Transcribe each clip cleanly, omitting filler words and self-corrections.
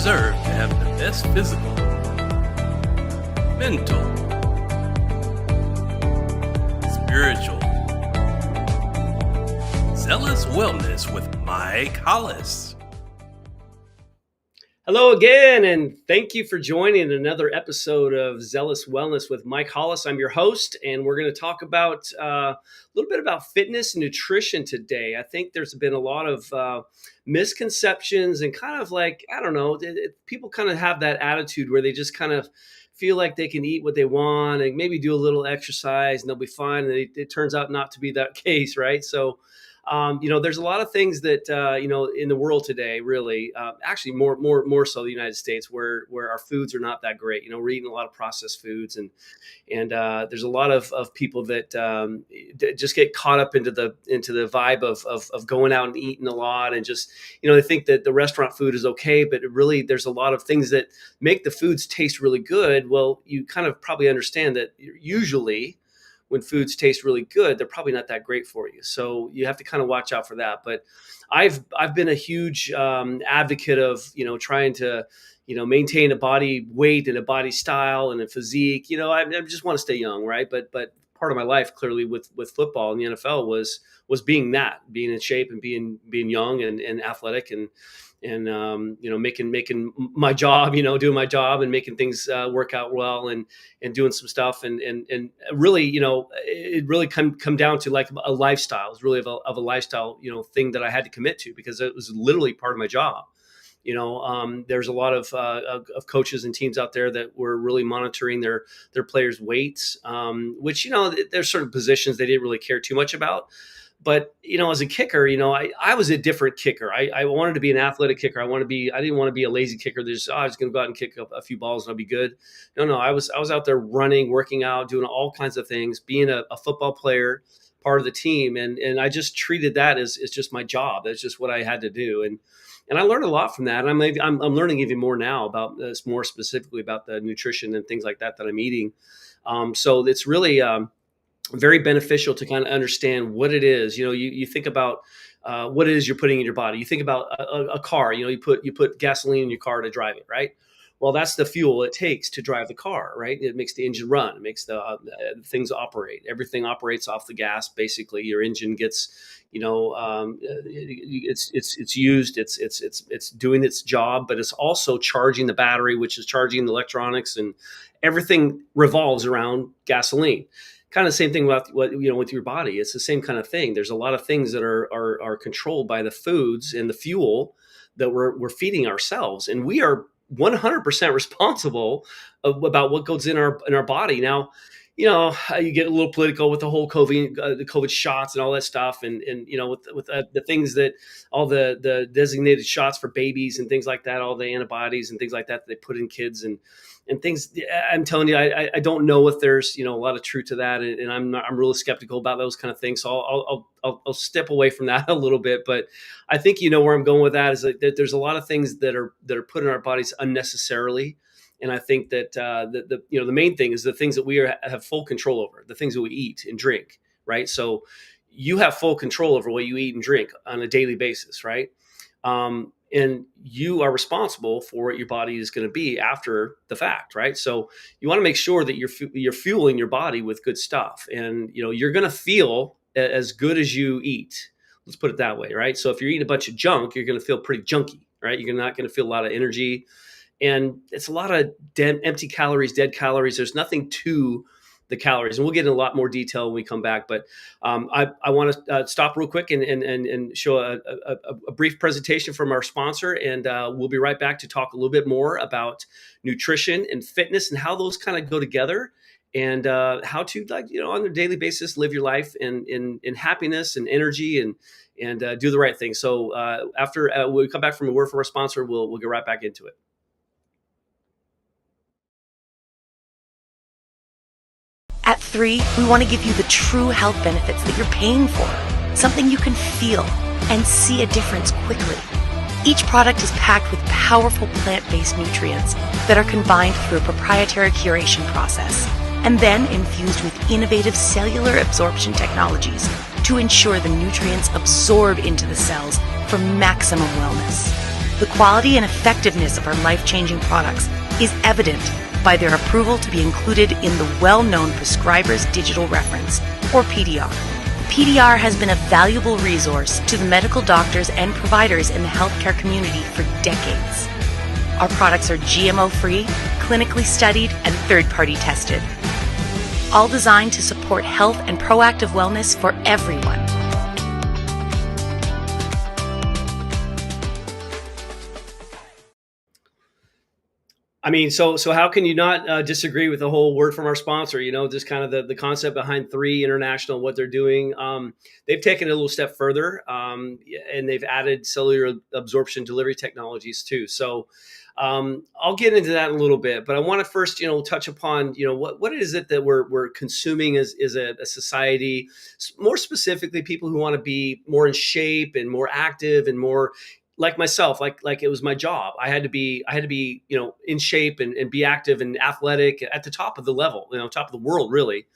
deserve to have the best physical, mental, spiritual, Zealous Wellness with Mike Hollis. Hello again, and thank you for joining another episode of Zealous Wellness with Mike Hollis. I'm your host, and we're going to talk about a little bit about fitness and nutrition today. I think there's been a lot of misconceptions and kind of like, I don't know, people kind of have that attitude where they just kind of feel like they can eat what they want and maybe do a little exercise and they'll be fine. And it turns out not to be that case, right? So there's a lot of things that, in the world today, really, actually more so the United States where our foods are not that great. We're eating a lot of processed foods and there's a lot of people that just get caught up into the vibe of going out and eating a lot and just, they think that the restaurant food is okay, but really there's a lot of things that make the foods taste really good. Well, you kind of probably understand that usually when foods taste really good, they're probably not that great for you. So you have to kind of watch out for that. But I've been a huge advocate of, trying to, maintain a body weight and a body style and a physique. I just want to stay young, right? But part of my life clearly with football and the NFL was being in shape and being young and athletic and making my job, doing my job and making things work out well and doing some stuff and really, it really come down to like a lifestyle. It's really of a lifestyle, thing that I had to commit to because it was literally part of my job. There's a lot of coaches and teams out there that were really monitoring their players' weights, which, there's certain positions they didn't really care too much about. But, as a kicker, I was a different kicker. I wanted to be an athletic kicker. I didn't want to be a lazy kicker. I was going to go out and kick a few balls and I'll be good. No, I was out there running, working out, doing all kinds of things, being a football player, part of the team. And I just treated that as just my job. That's just what I had to do. And I learned a lot from that. And I'm learning even more now about this, more specifically about the nutrition and things like that I'm eating. So it's really very beneficial to kind of understand what it is. You think about what it is you're putting in your body. You think about a car. You put gasoline in your car to drive it, right? Well, that's the fuel it takes to drive the car, right? It makes the engine run. It makes the things operate. Everything operates off the gas. Basically, your engine gets, it's used. It's doing its job, but it's also charging the battery, which is charging the electronics, and everything revolves around gasoline. Kind of the same thing with with your body. It's the same kind of thing. There's a lot of things that are controlled by the foods and the fuel that we're feeding ourselves, and we are 100% responsible about what goes in our body. Now, you get a little political with the whole COVID shots and all that stuff, and with the things that all the designated shots for babies and things like that, all the antibodies and things like that they put in kids and things. I'm telling you, I don't know if there's a lot of truth to that, and I'm really skeptical about those kind of things. So I'll step away from that a little bit. But I think where I'm going with that is that there's a lot of things that are put in our bodies unnecessarily. And I think that the main thing is the things that we have full control over, the things that we eat and drink, right? So you have full control over what you eat and drink on a daily basis, right? And you are responsible for what your body is going to be after the fact, right? So you want to make sure that you're fueling your body with good stuff, and you're going to feel as good as you eat. Let's put it that way, right? So if you're eating a bunch of junk, you're going to feel pretty junky, right? You're not going to feel a lot of energy. And it's a lot of empty calories, dead calories. There's nothing to the calories. And we'll get in a lot more detail when we come back. But I want to stop real quick and show a brief presentation from our sponsor. And we'll be right back to talk a little bit more about nutrition and fitness and how those kind of go together, and how to, on a daily basis, live your life in happiness and energy and do the right thing. So after we come back from a word from our sponsor, we'll get right back into it. At 3, we want to give you the true health benefits that you're paying for, something you can feel and see a difference quickly. Each product is packed with powerful plant-based nutrients that are combined through a proprietary curation process and then infused with innovative cellular absorption technologies to ensure the nutrients absorb into the cells for maximum wellness. The quality and effectiveness of our life-changing products is evident by their approval to be included in the well-known Prescriber's Digital Reference, or PDR. PDR has been a valuable resource to the medical doctors and providers in the healthcare community for decades. Our products are GMO-free, clinically studied, and third-party tested, all designed to support health and proactive wellness for everyone. I mean, so how can you not disagree with the whole word from our sponsor? Just kind of the concept behind 3 International, what they're doing. They've taken it a little step further, and they've added cellular absorption delivery technologies too. So I'll get into that in a little bit, but I want to first, touch upon, what is it that we're consuming as a society, more specifically, people who want to be more in shape and more active and more like myself, like it was my job. I had to be, in shape and be active and athletic at the top of the level, top of the world, really.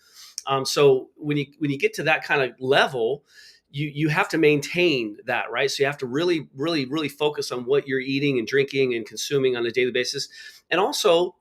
So when you get to that kind of level, you have to maintain that, right? So you have to really, really, really focus on what you're eating and drinking and consuming on a daily basis, and also,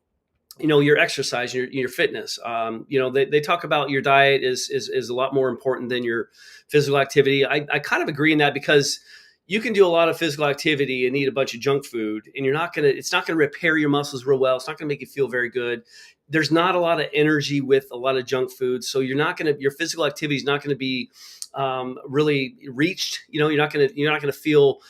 your exercise, your fitness. They talk about your diet is a lot more important than your physical activity. I kind of agree in that, because you can do a lot of physical activity and eat a bunch of junk food, and it's not gonna repair your muscles real well. It's not gonna make you feel very good. There's not a lot of energy with a lot of junk food, so your physical activity is not gonna be really reached. You're not gonna feel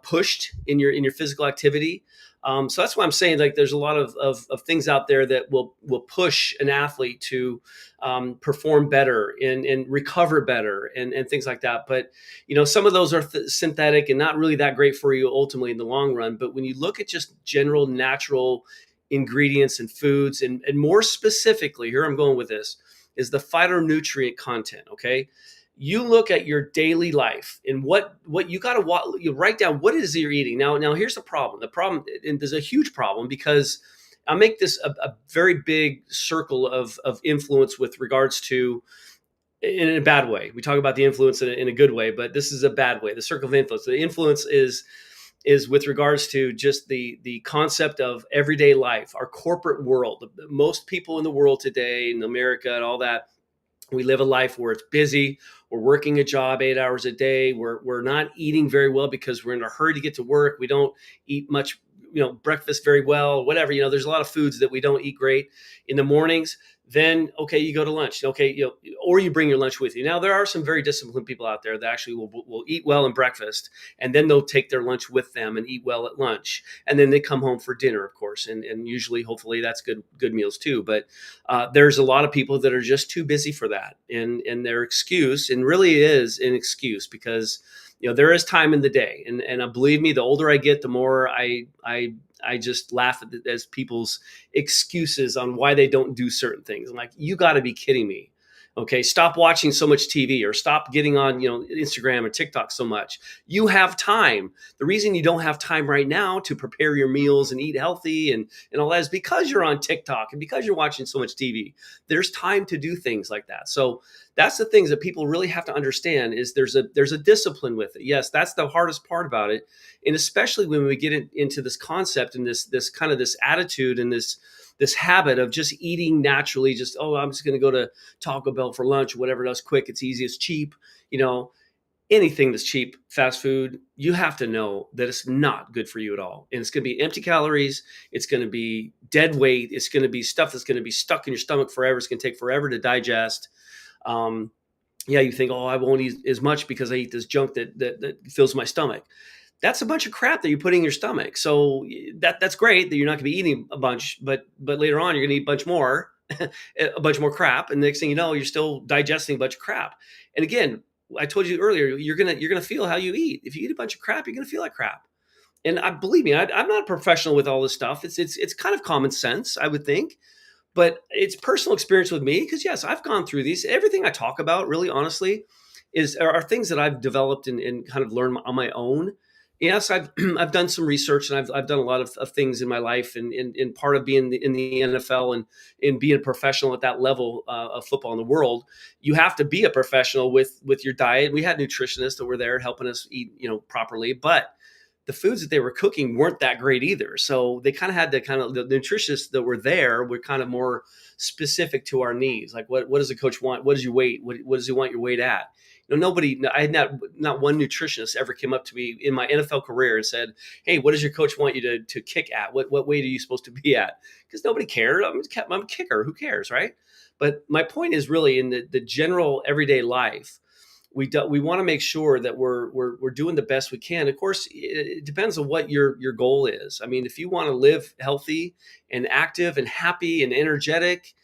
pushed in your physical activity. So that's why I'm saying, like, there's a lot of things out there that will push an athlete to perform better and recover better and things like that. But, some of those are synthetic and not really that great for you ultimately in the long run. But when you look at just general natural ingredients and foods, and more specifically, here I'm going with this, is the phytonutrient content, okay? You look at your daily life and what you got to you write down what it is that you're eating. Now here's the problem. The problem, and there's a huge problem, because I'll make this a very big circle of influence with regards to, in a bad way. We talk about the influence in a good way, but this is a bad way. The circle of influence. The influence is with regards to just the concept of everyday life, our corporate world. Most people in the world today, in America and all that, we live a life where it's busy. We're working a job 8 hours a day. We're not eating very well because we're in a hurry to get to work. We don't eat much, breakfast very well, whatever. There's a lot of foods that we don't eat great in the mornings. Then, okay, you go to lunch, okay, or you bring your lunch with you. Now, there are some very disciplined people out there that actually will eat well in breakfast, and then they'll take their lunch with them and eat well at lunch. And then they come home for dinner, of course. And usually, hopefully, that's good meals too. But there's a lot of people that are just too busy for that. And their excuse, and really is an excuse, because there is time in the day. And believe me, the older I get, the more I just laugh at as people's excuses on why they don't do certain things. I'm like, you got to be kidding me. Okay, stop watching so much TV, or stop getting on, Instagram or TikTok so much. You have time. The reason you don't have time right now to prepare your meals and eat healthy and all that is because you're on TikTok and because you're watching so much TV. There's time to do things like that. So that's the things that people really have to understand, is there's a discipline with it. Yes, that's the hardest part about it. And especially when we get into this concept and this kind of this attitude and this habit of just eating naturally, I'm just going to go to Taco Bell for lunch, whatever that's quick, it's easy, it's cheap. Anything that's cheap, fast food, you have to know that it's not good for you at all. And it's going to be empty calories. It's going to be dead weight. It's going to be stuff that's going to be stuck in your stomach forever. It's going to take forever to digest. You think, I won't eat as much because I eat this junk that fills my stomach. That's a bunch of crap that you put in your stomach. So that's great that you're not going to be eating a bunch, but later on you're going to eat a bunch more, a bunch more crap, and the next thing you know, you're still digesting a bunch of crap. And again, I told you earlier, you're gonna feel how you eat. If you eat a bunch of crap, you're gonna feel like crap. And believe me, I'm not a professional with all this stuff. It's kind of common sense, I would think, but it's personal experience with me, because yes, I've gone through these. Everything I talk about, really honestly, are things that I've developed and kind of learned on my own. Yes, I've done some research, and I've done a lot of things in my life, and part of being in the NFL and in being a professional at that level of football in the world, you have to be a professional with your diet. We had nutritionists that were there helping us eat, properly, but the foods that they were cooking weren't that great either. So they kind of had to the nutritionists that were there were kind of more specific to our needs. Like what does the coach want? What is your weight? What does he want your weight at? I had not one nutritionist ever came up to me in my NFL career and said, "Hey, what does your coach want you to kick at? What weight are you supposed to be at?" Because nobody cared. I'm a kicker. Who cares, right? But my point is really in the general everyday life, we want to make sure that we're doing the best we can. Of course, it depends on what your goal is. I mean, if you want to live healthy and active and happy and energetic,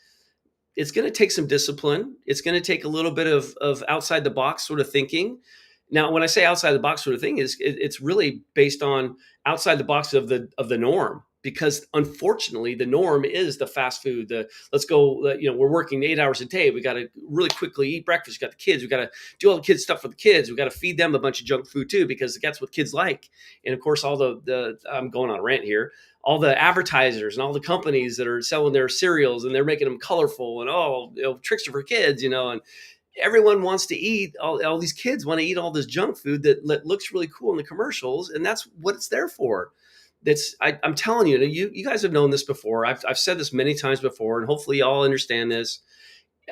it's going to take some discipline. It's going to take a little bit of outside the box sort of thinking. Now, when I say outside the box sort of thing, it's really based on outside the box of the norm, because unfortunately the norm is the fast food. Let's go, we're working 8 hours a day. We got to really quickly eat breakfast. We got the kids. We got to do all the kids stuff for the kids. We got to feed them a bunch of junk food too, because that's what kids like. And of course, all the I'm going on a rant here. All the advertisers and all the companies that are selling their cereals and they're making them colorful and tricks for kids, and everyone wants to eat. All these kids want to eat all this junk food that looks really cool in the commercials, and that's what it's there for. I'm telling you, you guys have known this before. I've said this many times before, and hopefully you all understand this.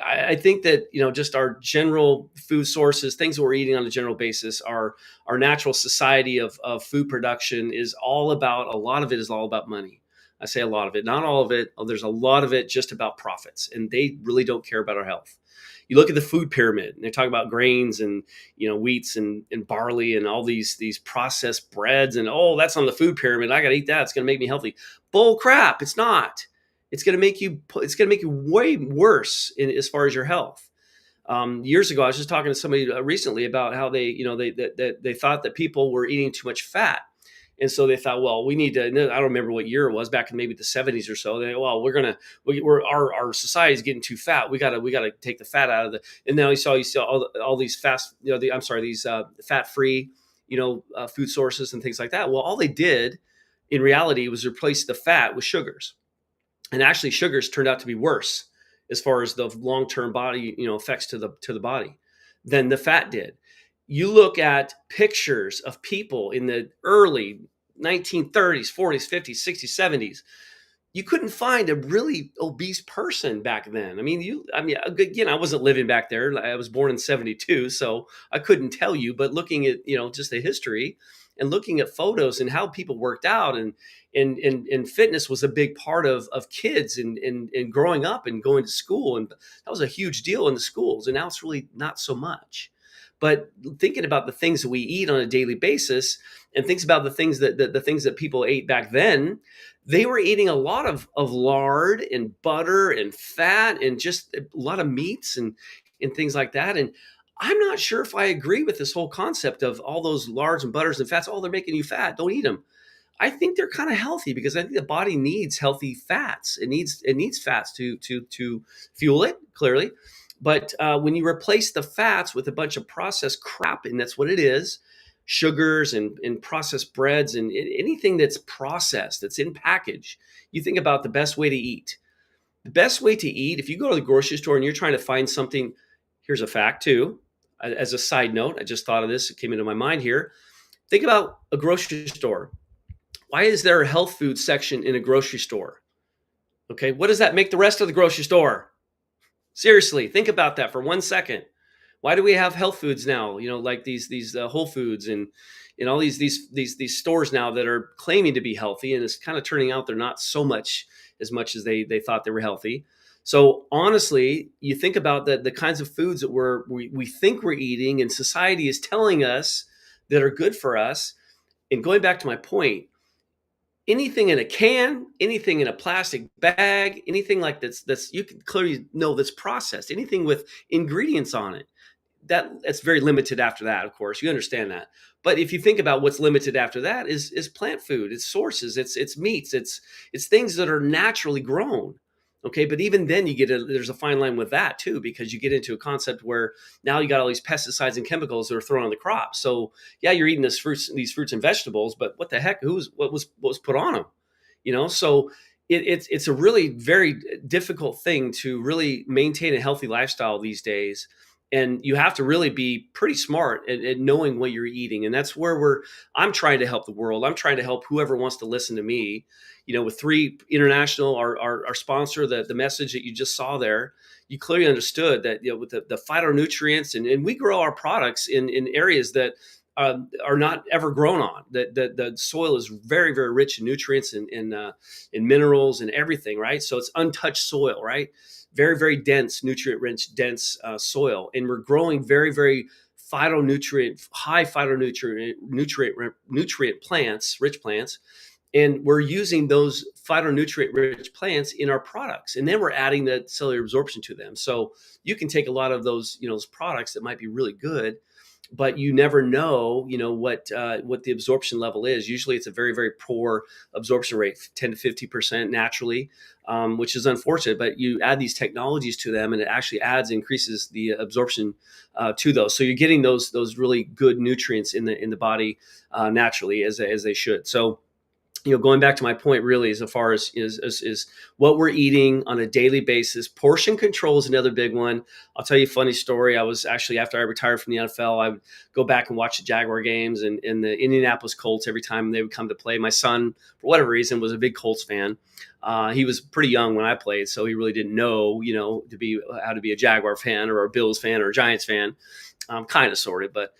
I think that, just our general food sources, things that we're eating on a general basis, our natural society of food production a lot of it is all about money. I say a lot of it, not all of it. There's a lot of it just about profits, and they really don't care about our health. You look at the food pyramid, and they talk about grains and wheats and barley and all these processed breads, and that's on the food pyramid. I got to eat that. It's going to make me healthy. Bull crap! It's not. It's going to make you way worse as far as your health. Years ago, I was just talking to somebody recently about how they thought that people were eating too much fat. And so they thought, well, we need to, I don't remember what year it was, back in maybe the 70s or so. Our society is getting too fat. We got to take the fat out of and now you saw all these fat-free, food sources and things like that. Well, all they did in reality was replace the fat with sugars. And actually sugars turned out to be worse as far as the long-term body, effects to the body than the fat did. You look at pictures of people in the early 1930s, 40s, 50s, 60s, 70s. You couldn't find a really obese person back then. Again, I wasn't living back there. I was born in 72, so I couldn't tell you. But looking at, just the history and looking at photos and how people worked out and fitness was a big part of kids and growing up and going to school. And that was a huge deal in the schools. And now it's really not so much. But thinking about the things that we eat on a daily basis and thinks about the things that people ate back then, they were eating a lot of lard and butter and fat and just a lot of meats and things like that. And I'm not sure if I agree with this whole concept of all those lards and butters and fats. They're making you fat. Don't eat them. I think they're kind of healthy because I think the body needs healthy fats. It needs fats to fuel it, clearly. But when you replace the fats with a bunch of processed crap, and that's what it is, sugars and processed breads and anything that's processed, that's in package, you think about the best way to eat. The best way to eat, if you go to the grocery store and you're trying to find something, here's a fact too. As a side note, I just thought of this. It came into my mind here. Think about a grocery store. Why is there a health food section in a grocery store? Okay, what does that make the rest of the grocery store? Seriously, think about that for 1 second. Why do we have health foods now? Like these Whole Foods and all these stores now that are claiming to be healthy, and it's kind of turning out they're not as much as they thought they were healthy. So honestly, you think about the kinds of foods that we think we're eating, and society is telling us that are good for us. And going back to my point, anything in a can, anything in a plastic bag, anything like that's you can clearly know that's processed, anything with ingredients on it, that's very limited after that, of course. You understand that. But if you think about what's limited after that is plant food, it's sources, it's meats, it's things that are naturally grown. Okay, but even then there's a fine line with that too, because you get into a concept where now you got all these pesticides and chemicals that are thrown on the crop. So yeah, you're eating these fruits and vegetables, but what the heck? What was put on them? So it's a really very difficult thing to really maintain a healthy lifestyle these days. And you have to really be pretty smart at knowing what you're eating. And that's where I'm trying to help the world. I'm trying to help whoever wants to listen to me. With 3 International, our sponsor, the message that you just saw there, you clearly understood that, with the phytonutrients, and we grow our products in areas that are not ever grown on. The soil is very, very rich in nutrients and in minerals and everything, right? So it's untouched soil, right? Very, very dense, nutrient-rich, dense soil, and we're growing very, very high phytonutrient nutrient plants, rich plants, and we're using those phytonutrient-rich plants in our products, and then we're adding the cellular absorption to them. So you can take a lot of those products that might be really good, but you never know, what the absorption level is. Usually, it's a very, very poor absorption rate, 10 to 50% naturally, which is unfortunate. But you add these technologies to them, and it actually increases the absorption to those. So you're getting those really good nutrients in the body naturally, as they should. So, going back to my point, really, as far as is what we're eating on a daily basis. Portion control is another big one. I'll tell you a funny story. I was actually, after I retired from the NFL, I would go back and watch the Jaguar games and the Indianapolis Colts every time they would come to play. My son, for whatever reason, was a big Colts fan. He was pretty young when I played, so he really didn't know, how to be a Jaguar fan or a Bills fan or a Giants fan, kind of, sort of, but.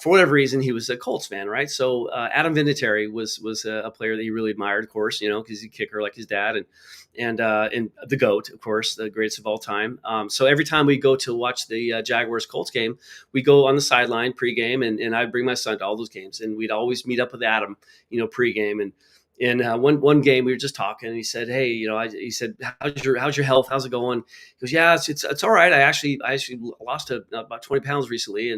For whatever reason, he was a Colts fan, right? So Adam Vinatieri was a player that he really admired, of course, because he's a kicker like his dad, and the GOAT, of course, the greatest of all time. So every time we go to watch the Jaguars Colts game, we go on the sideline pregame, and I'd bring my son to all those games, and we'd always meet up with Adam, pregame, and. And one game we were just talking, and he said, "Hey, he said, how's your health? How's it going?" He goes, "Yeah, it's all right. I actually lost about 20 pounds recently,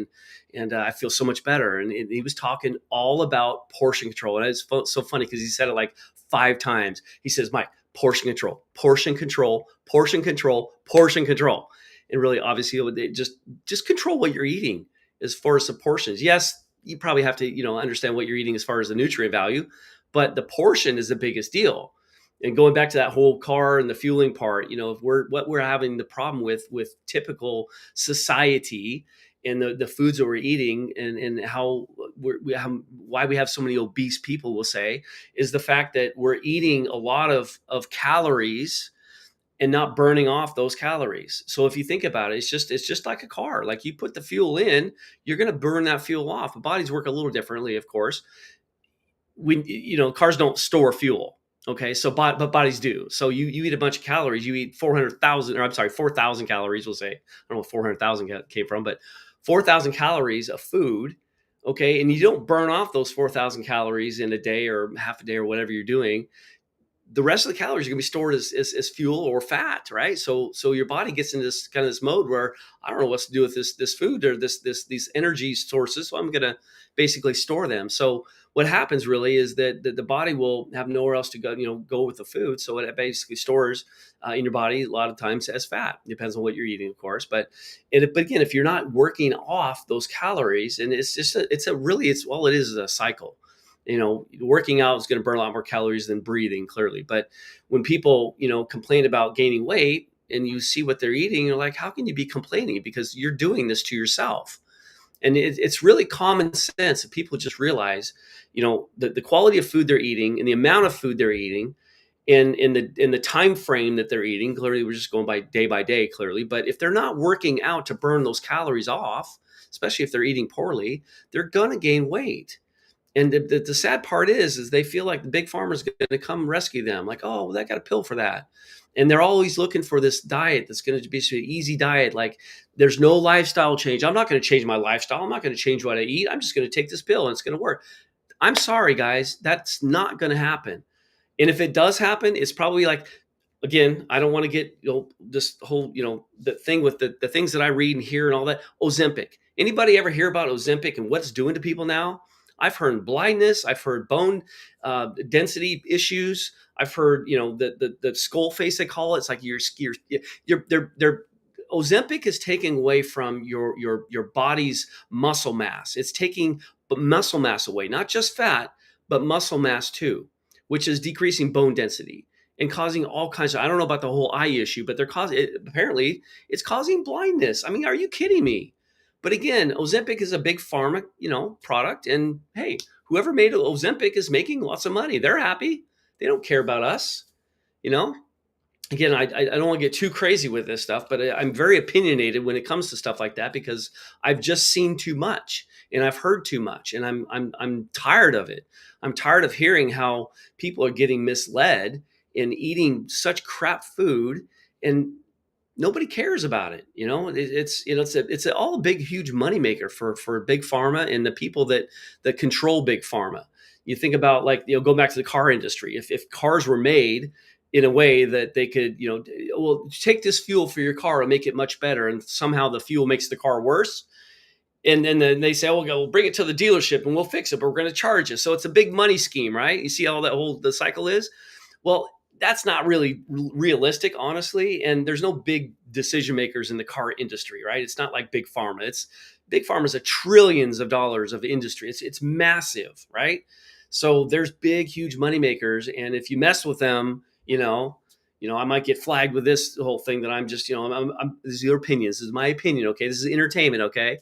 and I feel so much better." And he was talking all about portion control, and it's so funny because he said it like 5 times. He says, "Mike, portion control, portion control, portion control, portion control," and really, obviously, just control what you're eating as far as the portions. Yes, you probably have to understand what you're eating as far as the nutrient value. But the portion is the biggest deal. And going back to that whole car and the fueling part, if what we're having the problem with typical society and the foods that we're eating, and how why we have so many obese people, we'll say, is the fact that we're eating a lot of calories and not burning off those calories. So if you think about it, it's just like a car. Like, you put the fuel in, you're going to burn that fuel off. The bodies work a little differently, of course. Cars don't store fuel. Okay. So, but bodies do. So you eat a bunch of calories, you eat 4,000 calories, we'll say. I don't know what 400,000 came from, but 4,000 calories of food. Okay. And you don't burn off those 4,000 calories in a day or half a day or whatever you're doing. The rest of the calories are going to be stored as fuel or fat, right? So your body gets into this kind of this mode where I don't know what to do with this food or these energy sources, so I'm going to basically store them. So what happens really is that the body will have nowhere else to go with the food, so it basically stores in your body a lot of times as fat. Depends on what you're eating, of course, but again, if you're not working off those calories, and it's all it is a cycle. Working out is going to burn a lot more calories than breathing, clearly. But when people, complain about gaining weight and you see what they're eating, you're like, how can you be complaining? Because you're doing this to yourself. And it's really common sense that people just realize, the quality of food they're eating and the amount of food they're eating and in the time frame that they're eating. Clearly, we're just going by day, clearly. But if they're not working out to burn those calories off, especially if they're eating poorly, they're going to gain weight. And the sad part is they feel like the big pharma is going to come rescue them. Like, oh, well, I got a pill for that. And they're always looking for this diet that's going to be an easy diet. Like, there's no lifestyle change. I'm not going to change my lifestyle. I'm not going to change what I eat. I'm just going to take this pill and it's going to work. I'm sorry, guys. That's not going to happen. And if it does happen, it's probably like, again, I don't want to get this whole, the thing with the things that I read and hear and all that. Ozempic. Anybody ever hear about Ozempic and what it's doing to people now? I've heard blindness. I've heard bone density issues. I've heard, the skull face, they call it. It's like they're Ozempic is taking away from your body's muscle mass. It's taking muscle mass away, not just fat, but muscle mass too, which is decreasing bone density. and causing all kinds of, I don't know about the whole eye issue, but apparently it's causing blindness. I mean, are you kidding me? But again, Ozempic is a big pharma, product. And hey, whoever made Ozempic is making lots of money. They're happy. They don't care about us, you know? Again, I don't want to get too crazy with this stuff, but I'm very opinionated when it comes to stuff like that because I've just seen too much and I've heard too much, and I'm tired of it. I'm tired of hearing how people are getting misled and eating such crap food, and nobody cares about it. It's all a big, huge moneymaker for big pharma and the people that control big pharma. You think about, like, go back to the car industry. If cars were made in a way that they could, well, take this fuel for your car and make it much better, and somehow the fuel makes the car worse, and then they say, oh, we'll bring it to the dealership and we'll fix it, but we're going to charge you. So it's a big money scheme, right? You see how the cycle is? Well, that's not really realistic, honestly. And there's no big decision makers in the car industry, right? It's not like big pharma. Big pharma is a trillions of dollars of industry. It's massive, right? So there's big, huge money makers, and if you mess with them, I might get flagged with this whole thing that I'm just, this is your opinions. This is my opinion. Okay. This is entertainment. Okay.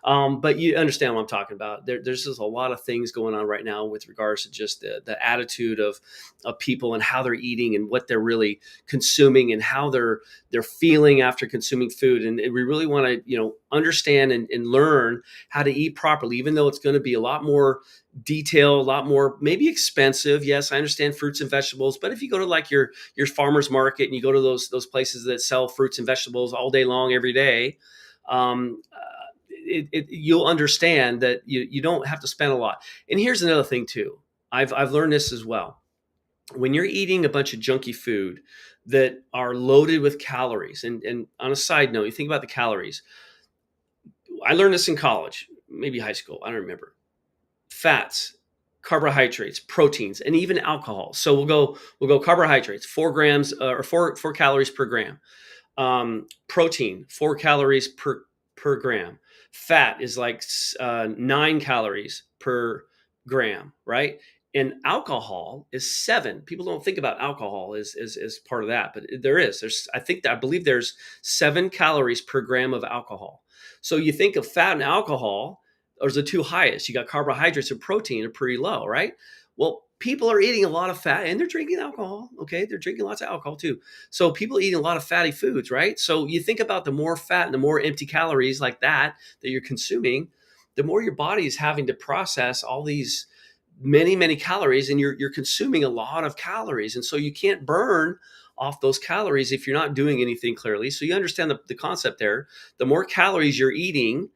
But you understand what I'm talking about. There's just a lot of things going on right now with regards to just the attitude of people and how they're eating and what they're really consuming and how they're feeling after consuming food. And we really want to, understand and learn how to eat properly, even though it's going to be a lot more detailed, a lot more maybe expensive. Yes, I understand fruits and vegetables, but if you go to like your farmer's market and you go to those places that sell fruits and vegetables all day long, every day, you'll understand that you don't have to spend a lot. And here's another thing too. I've learned this as well. When you're eating a bunch of junky food that are loaded with calories, and on a side note, you think about the calories. I learned this in college, maybe high school, I don't remember. Fats, carbohydrates, proteins, and even alcohol. So we'll go carbohydrates, 4 grams or 4 calories per gram. Protein, 4 calories per gram. Fat is like 9 calories per gram, right? And alcohol is 7. People don't think about alcohol as part of that, but I believe there's 7 calories per gram of alcohol. So you think of fat and alcohol are the two highest. You got carbohydrates and protein are pretty low, right? Well, people are eating a lot of fat and they're drinking alcohol. Okay. They're drinking lots of alcohol too. So people eating a lot of fatty foods, right? So you think about the more fat and the more empty calories like that you're consuming, the more your body is having to process all these many, many calories, and you're consuming a lot of calories. And so you can't burn off those calories if you're not doing anything clearly. So you understand the concept there. The more calories you're eating,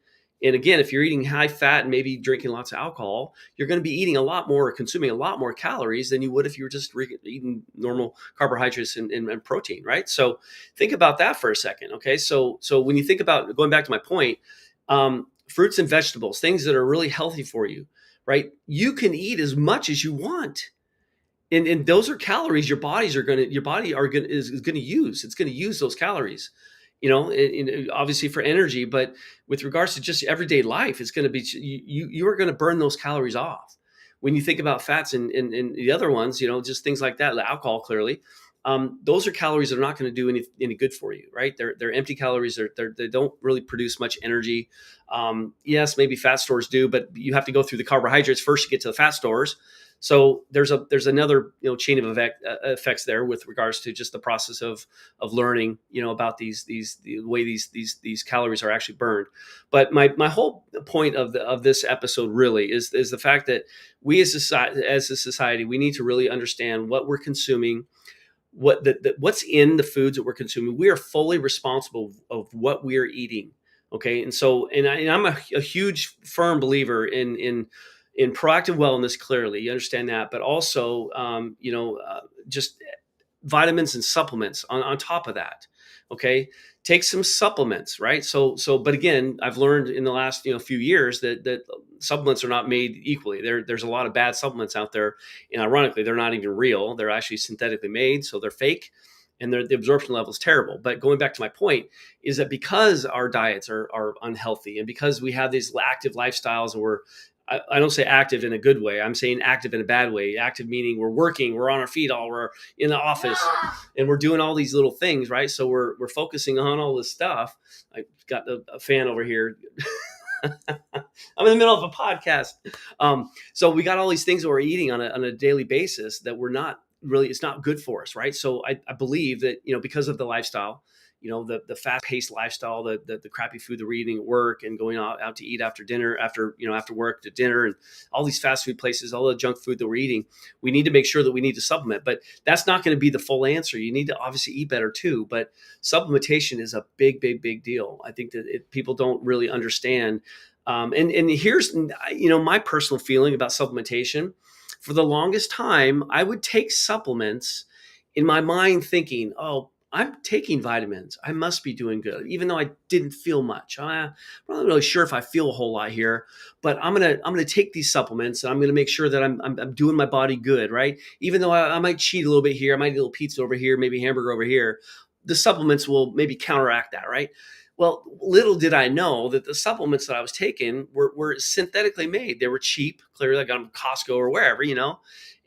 and again, if you're eating high fat and maybe drinking lots of alcohol, you're going to be eating a lot more, consuming a lot more calories than you would if you were just eating normal carbohydrates and protein, right? So think about that for a second, okay? So when you think about, going back to my point, fruits and vegetables, things that are really healthy for you, right? You can eat as much as you want. And those are calories your body is going to use. It's going to use those calories, obviously for energy, but with regards to just everyday life, it's going to be, you are going to burn those calories off. When you think about fats and the other ones, just things like that, the alcohol, clearly, those are calories that are not going to do any good for you, right? They're empty calories. They don't really produce much energy. Yes, maybe fat stores do, but you have to go through the carbohydrates first to get to the fat stores. So there's another chain of effects there with regards to just the process of learning about the way these calories are actually burned. But my whole point of this episode really is the fact that we as a society, we need to really understand what we're consuming, what's in the foods that we're consuming. We are fully responsible of what we are eating. Okay, and so I'm a huge firm believer in proactive wellness. Clearly, you understand that, but also just vitamins and supplements on top of that. Okay, take some supplements, right? So but again, I've learned in the last few years that supplements are not made equally. There's a lot of bad supplements out there, and ironically, they're not even real. They're actually synthetically made, so they're fake, and the absorption level is terrible. But going back to my point is that because our diets are unhealthy, and because we have these active lifestyles, and I don't say active in a good way. I'm saying active in a bad way. Active meaning we're working, we're on our feet we're in the office, and we're doing all these little things, right? So we're focusing on all this stuff. I got a fan over here. I'm in the middle of a podcast. So we got all these things that we're eating on a daily basis that we're not really, it's not good for us, right? So I believe that, because of the lifestyle, the fast-paced lifestyle, the crappy food that we're eating at work and going out to eat after dinner, after work to dinner, and all these fast food places, all the junk food that we're eating, we need to make sure that we need to supplement. But that's not going to be the full answer. You need to obviously eat better too, but supplementation is a big, big, big deal. I think that people don't really understand. And here's, my personal feeling about supplementation. For the longest time, I would take supplements in my mind thinking, oh, I'm taking vitamins, I must be doing good, even though I didn't feel much. I'm not really sure if I feel a whole lot here, but I'm gonna take these supplements and I'm gonna make sure that I'm doing my body good, right? Even though I might cheat a little bit here, I might eat a little pizza over here, maybe hamburger over here, the supplements will maybe counteract that, right? Well, little did I know that the supplements that I was taking were synthetically made. They were cheap, clearly, like on Costco or wherever,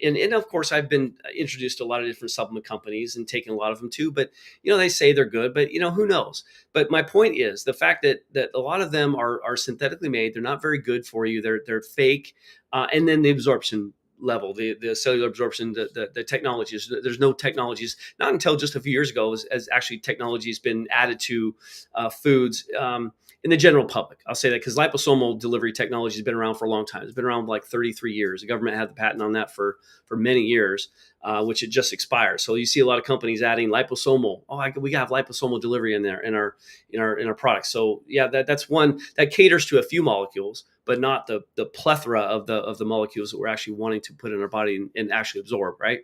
And of course, I've been introduced to a lot of different supplement companies and taken a lot of them too. But, they say they're good, but, who knows? But my point is the fact that a lot of them are synthetically made. They're not very good for you. They're fake. And then the absorption level, the cellular absorption, the technologies. There's no technologies, not until just a few years ago, as actually technology has been added to foods in the general public. I'll say that because liposomal delivery technology has been around for a long time. It's been around like 33 years. The government had the patent on that for many years, which it just expired. So you see a lot of companies adding liposomal. We have liposomal delivery in there in our products. So yeah, that's one that caters to a few molecules, but not the plethora of the molecules that we're actually wanting to put in our body and actually absorb, right?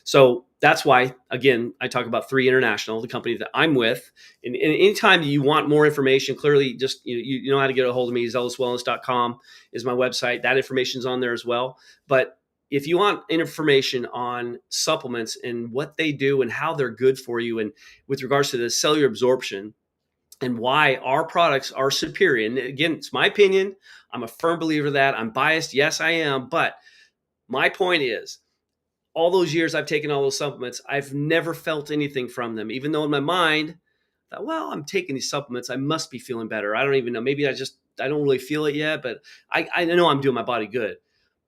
So that's why, again, I talk about 3 International, the company that I'm with. And anytime you want more information, clearly just, you know how to get a hold of me. zealouswellness.com is my website. That information's on there as well. But if you want information on supplements and what they do and how they're good for you, and with regards to the cellular absorption and why our products are superior, and again, it's my opinion. I'm a firm believer of that. I'm biased. Yes, I am. But my point is, all those years I've taken all those supplements, I've never felt anything from them, even though in my mind, I thought, well, I'm taking these supplements, I must be feeling better. I don't even know. Maybe I don't really feel it yet, but I know I'm doing my body good.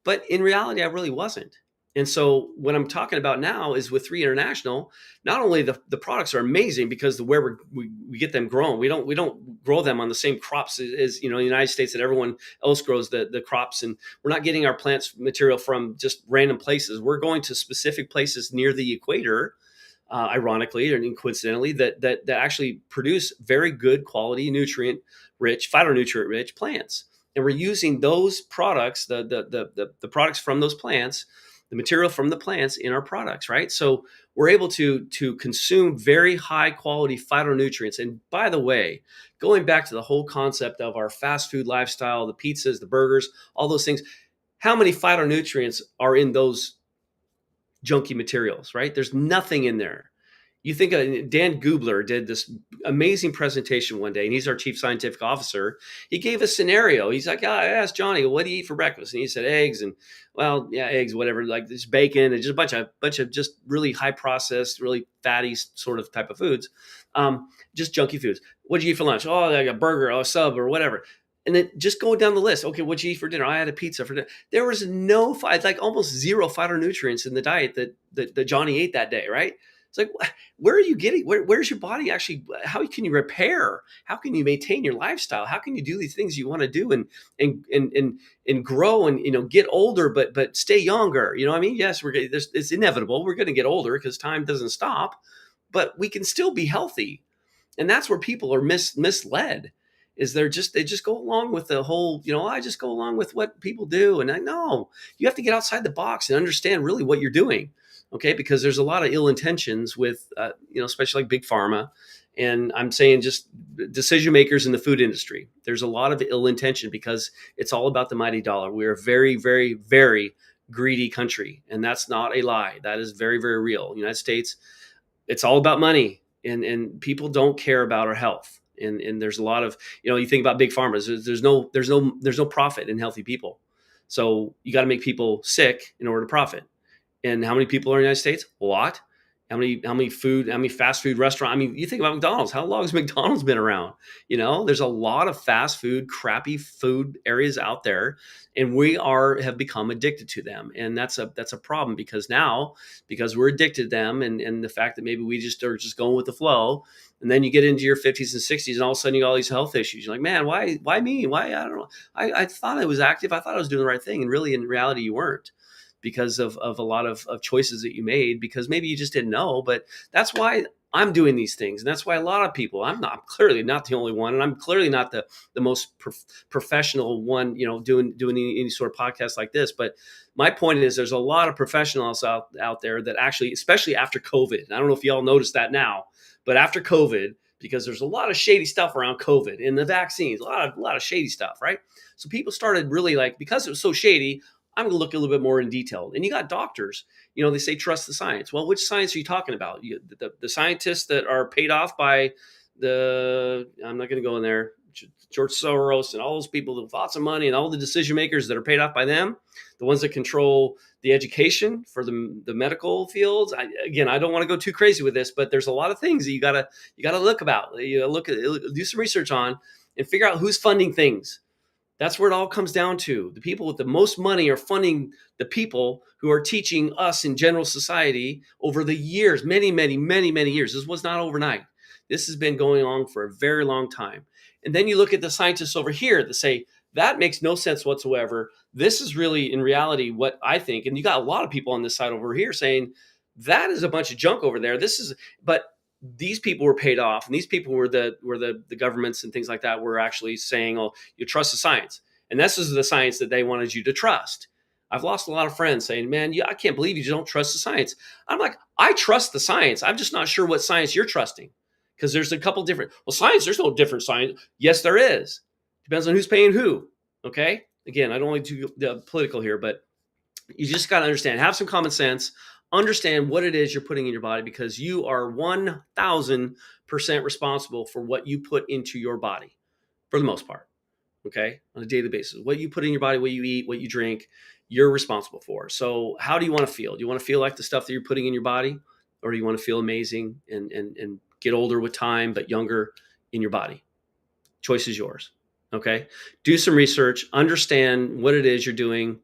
But in reality, I really wasn't. And so what I'm talking about now is with 3 International, not only the products are amazing because where we get them grown, we don't grow them on the same crops as in the United States that everyone else grows the crops, and we're not getting our plants material from just random places. We're going to specific places near the equator, ironically or coincidentally, that actually produce very good quality, nutrient rich, phytonutrient rich plants. And we're using those products, the products from those plants, the material from the plants in our products, right? So we're able to consume very high quality phytonutrients. And by the way, going back to the whole concept of our fast food lifestyle, the pizzas, the burgers, all those things, how many phytonutrients are in those junky materials, right? There's nothing in there. You think Dan Gubler did this amazing presentation one day, and he's our chief scientific officer. He gave a scenario. He's like, I asked Johnny, what do you eat for breakfast? And he said, eggs. And well, yeah, eggs, whatever, like this bacon and just a bunch of just really high processed, really fatty sort of type of foods, just junky foods. What did you eat for lunch? Oh, like a burger, a sub or whatever. And then just going down the list. Okay, what'd you eat for dinner? I had a pizza for dinner. There was like almost zero phytonutrients in the diet that Johnny ate that day, right? It's like, where are you getting? Where's your body actually? How can you repair? How can you maintain your lifestyle? How can you do these things you want to do and grow and get older, but stay younger? You know what I mean? Yes, it's inevitable. We're going to get older because time doesn't stop, but we can still be healthy, and that's where people are misled. Is they just go along with the whole, I just go along with what people do, and no, you have to get outside the box and understand really what you're doing. Okay, because there's a lot of ill intentions with, especially like big pharma, and I'm saying just decision makers in the food industry. There's a lot of ill intention because it's all about the mighty dollar. We're a very, very, very greedy country, and that's not a lie. That is very, very real. United States, it's all about money, and people don't care about our health. And there's a lot of, you think about big pharma. There's no profit in healthy people. So you got to make people sick in order to profit. And how many people are in the United States? A lot. How many fast food restaurants? I mean, you think about McDonald's. How long has McDonald's been around? There's a lot of fast food, crappy food areas out there, and we have become addicted to them. And that's a problem because we're addicted to them, and the fact that maybe we just are just going with the flow. And then you get into your 50s and 60s, and all of a sudden you got all these health issues. You're like, man, why me? Why? I don't know. I thought I was active. I thought I was doing the right thing, and really, in reality, you weren't, because of a lot of choices that you made, because maybe you just didn't know. But that's why I'm doing these things. And that's why a lot of people, I'm clearly not the only one. And I'm clearly not the most professional one, doing any sort of podcast like this. But my point is there's a lot of professionals out there that actually, especially after COVID, and I don't know if y'all noticed that now, but after COVID, because there's a lot of shady stuff around COVID and the vaccines, a lot of shady stuff, right? So people started really because it was so shady, I'm going to look a little bit more in detail. And you got doctors, they say, trust the science. Well, which science are you talking about? The scientists that are paid off by I'm not going to go in there, George Soros and all those people with lots of money and all the decision makers that are paid off by them, the ones that control the education for the medical fields. I don't want to go too crazy with this, but there's a lot of things that you gotta look about. Do some research on and figure out who's funding things. That's where it all comes down to. The people with the most money are funding the people who are teaching us in general society over the years, many, many, many, many years. This was not overnight. This has been going on for a very long time. And then you look at the scientists over here that say, that makes no sense whatsoever. This is really, in reality, what I think. And you got a lot of people on this side over here saying, that is a bunch of junk over there. But these people were paid off, and these people were the governments and things like that were actually saying, oh, you trust the science. And this is the science that they wanted you to trust. I've lost a lot of friends saying, man, I can't believe you don't trust the science. I'm like, I trust the science. I'm just not sure what science you're trusting, because there's a couple different, science, there's no different science. Yes, there is. Depends on who's paying who. Okay. Again, I don't want to do political here, but you just got to understand, have some common sense. Understand what it is you're putting in your body, because you are 1,000% responsible for what you put into your body, for the most part, okay, on a daily basis. What you put in your body, what you eat, what you drink, you're responsible for. So how do you want to feel? Do you want to feel like the stuff that you're putting in your body, or do you want to feel amazing and get older with time, but younger in your body? Choice is yours, okay? Do some research, understand what it is you're doing,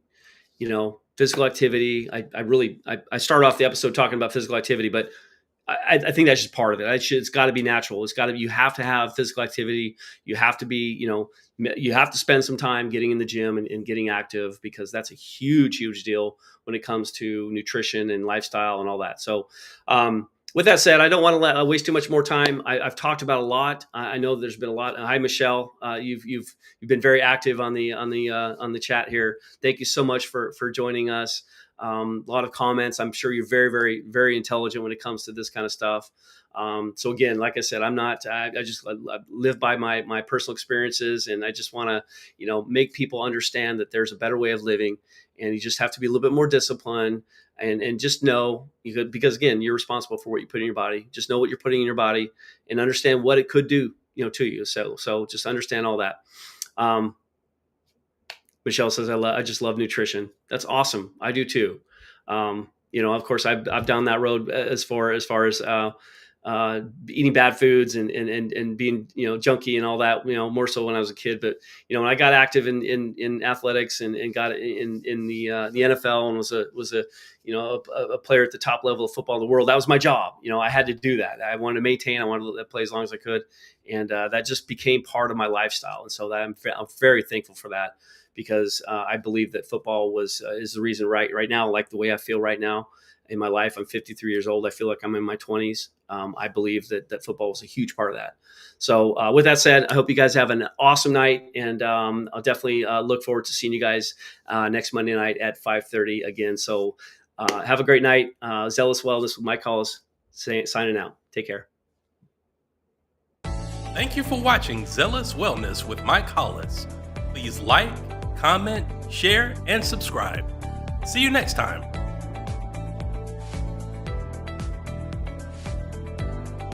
physical activity. I start off the episode talking about physical activity, but I think that's just part of it. It's got to be natural. You have to have physical activity. You have to be, you have to spend some time getting in the gym and getting active, because that's a huge, huge deal when it comes to nutrition and lifestyle and all that. So, with that said, I don't want to waste too much more time. I've talked about a lot. I know there's been a lot. Hi, Michelle. You've been very active on the chat here. Thank you so much for joining us. A lot of comments. I'm sure you're very, very, very intelligent when it comes to this kind of stuff. So again, like I said, I live by my personal experiences, and I just want to, make people understand that there's a better way of living, and you just have to be a little bit more disciplined. And just know, because again, you're responsible for what you put in your body. Just know what you're putting in your body, and understand what it could do, to you. So just understand all that. Michelle says, I just love nutrition. That's awesome. I do too. Of course, I've down that road as far as eating bad foods and being, junky and all that, more so when I was a kid. But, when I got active in athletics and got in the NFL and was a player at the top level of football in the world, that was my job. I had to do that. I wanted to maintain, I wanted to play as long as I could. And that just became part of my lifestyle. And so that I'm very thankful for that, because I believe that football is the reason right now, like the way I feel right now in my life. I'm 53 years old. I feel like I'm in my 20s. I believe that football was a huge part of that. So with that said, I hope you guys have an awesome night, and I'll definitely look forward to seeing you guys next Monday night at 5:30 again. So have a great night. Zealous Wellness with Mike Hollis signing out. Take care. Thank you for watching Zealous Wellness with Mike Hollis. Please like, comment, share, and subscribe. See you next time.